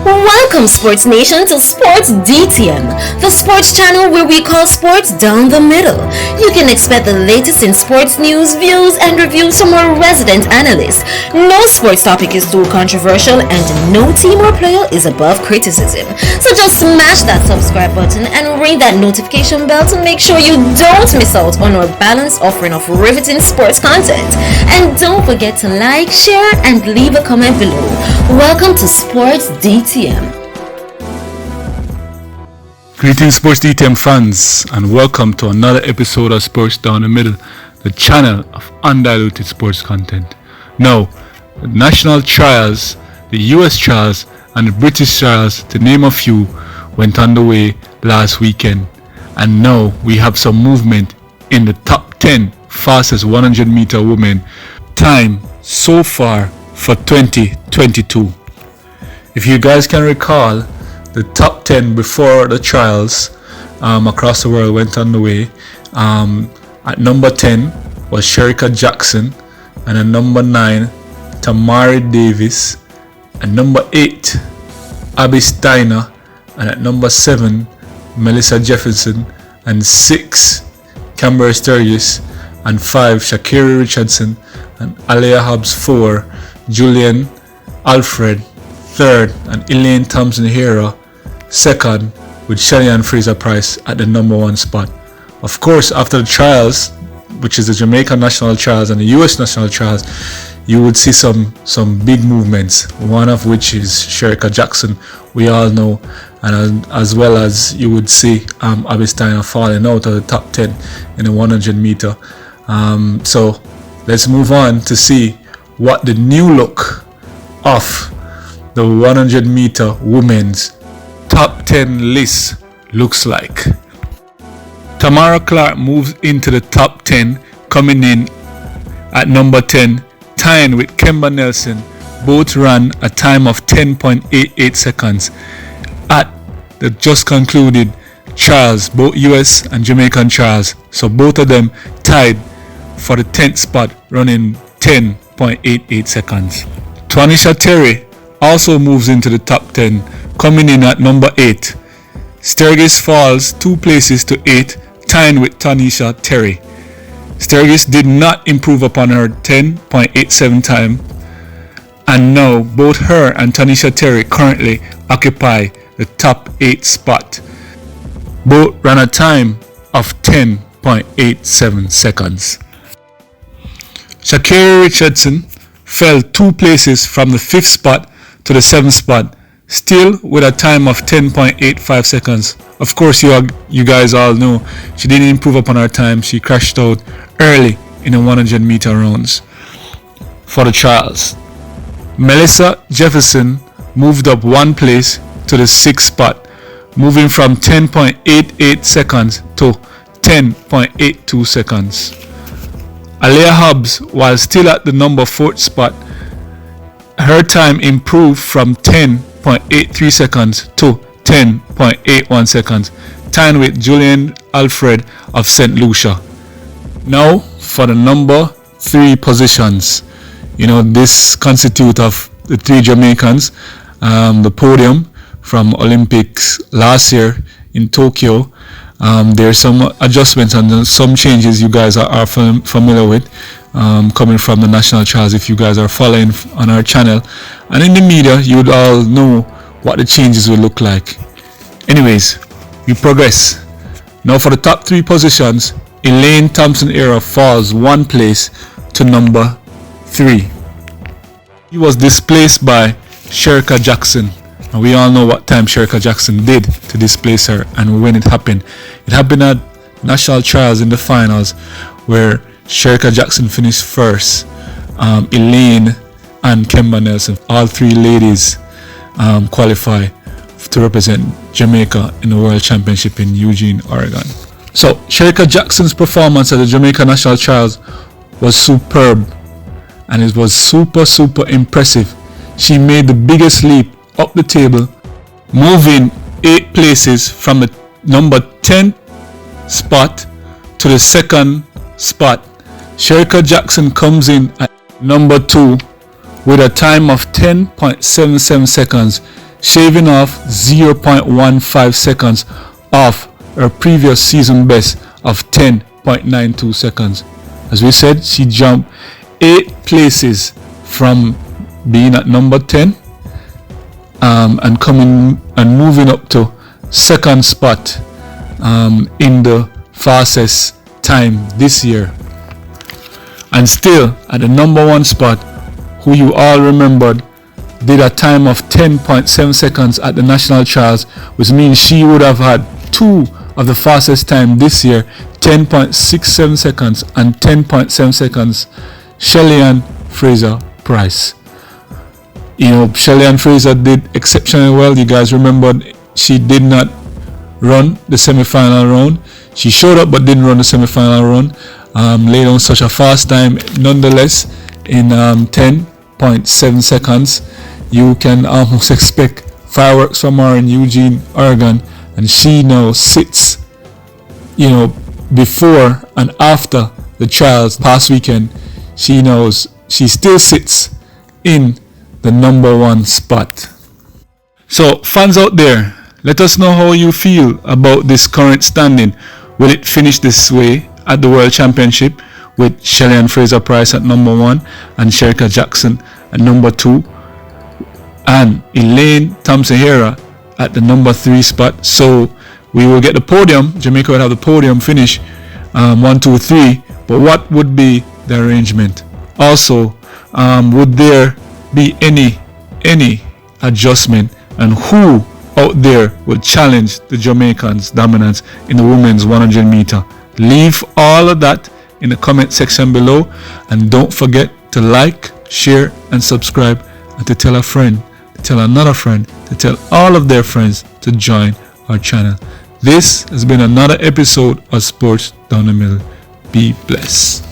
Welcome, Sports Nation, to Sports DTM, the sports channel where we call sports down the middle. You can expect the latest in sports news, views, and reviews from our resident analysts. No sports topic is too controversial, and no team or player is above criticism. So just smash that subscribe button and ring that notification bell to make sure you don't miss out on our balanced offering of riveting sports content. And don't forget to like, share, and leave a comment below. Welcome to Sports DTM. Greetings, Sports DTM fans, and welcome to another episode of Sports Down the Middle, the channel of undiluted sports content. Now, the national trials, the US trials, and the British trials, to name a few, went underway last weekend, and now we have some movement in the top 10 fastest 100-meter women time so far for 2022. If you guys can recall, the top 10 before the trials across the world went underway. At number 10 was Shericka Jackson, and at number 9, Tamari Davis, at number 8, Abby Steiner, and at number 7, Melissa Jefferson, and 6, Canberra Sturgis, and 5, Sha'Carri Richardson, and Aliyah Hobbs 4, Julian Alfred 3rd, and Elaine Thompson-Herah 2nd, with Shelly-Ann Fraser-Pryce at the number 1 spot. Of course, after the trials, which is the Jamaica national trials and the US national trials, you would see some big movements, one of which is Shericka Jackson, we all know, and as well as you would see Abby Steiner falling out of the top 10 in the 100 meter. So let's move on to see what the new look of the 100 meter women's top 10 list looks like. Tamara Clark moves into the top 10, coming in at number 10, tying with Kemba Nelson. Both ran a time of 10.88 seconds at the just concluded trials, both US and Jamaican trials. So both of them tied for the 10th spot, running 10.88 seconds. Tanisha Terry also moves into the top 10, coming in at number 8. Sturgis falls 2 places to 8, tying with Tanisha Terry. Sturgis did not improve upon her 10.87 time, and now both her and Tanisha Terry currently occupy the top 8 spot. Both ran a time of 10.87 seconds. Sha'Carri Richardson fell 2 places from the 5th spot to the 7th spot, still with a time of 10.85 seconds. Of course, you guys all know she didn't improve upon her time. She crashed out early in the 100 meter rounds for the trials. Melissa Jefferson moved up 1 place to the 6th spot, moving from 10.88 seconds to 10.82 seconds. Aliyah Hobbs, while still at the number 4th spot, her time improved from 10.83 seconds to 10.81 seconds, tying with Julian Alfred of St. Lucia. Now for the number 3 positions. This constitutes of the 3 Jamaicans, the podium from Olympics last year in Tokyo. There's some adjustments and some changes you guys are familiar with, coming from the national trials. If you guys are following on our channel and in the media, you would all know what the changes will look like. Anyways, we progress. Now for the top 3 positions, Elaine Thompson-Herah falls 1 place to number 3. He was displaced by Shericka Jackson. And we all know what time Shericka Jackson did to displace her and when it happened. It happened at national trials in the finals where Shericka Jackson finished first. Elaine and Kemba Nelson, all 3 ladies qualify to represent Jamaica in the World Championship in Eugene, Oregon. So Shericka Jackson's performance at the Jamaica national trials was superb, and it was super impressive. She made the biggest leap up the table, moving 8 places from the number 10 spot to the 2nd spot. Shericka Jackson comes in at number 2 with a time of 10.77 seconds. shaving off 0.15 seconds off her previous season best of 10.92 seconds. As we said, she jumped 8 places from being at number 10 and coming and moving up to second spot in the fastest time this year. And still at the number 1 spot, who you all remembered did a time of 10.7 seconds at the national trials, which means she would have had 2 of the fastest time this year, 10.67 seconds and 10.7 seconds. Shelly-Ann Fraser-Pryce. You know, Shelly-Ann Fraser did exceptionally well. You guys remembered she did not run the semi-final round. She showed up but didn't run the semi-final round. Laid on such a fast time nonetheless in 10.7 seconds. You can almost expect fireworks from her in Eugene, Oregon, and she now sits, you know, before and after the trials past weekend. She knows she still sits in the number 1 spot. So fans out there, let us know how you feel about this current standing. Will it finish this way at the World Championship with Shelly-Ann Fraser-Pryce at number 1 and Shericka Jackson at number 2 and Elaine Thompson-Herah at the number 3 spot? So we will get the podium. Jamaica will have the podium finish 1, 2, 3. But what would be the arrangement? Also, would there be any adjustment, and who out there will challenge the Jamaicans' dominance in the women's 100 meter? Leave all of that in the comment section below, and don't forget to like, share and subscribe, and to tell a friend, to tell another friend, to tell all of their friends to join our channel. This has been another episode of Sports Down the Middle. Be blessed.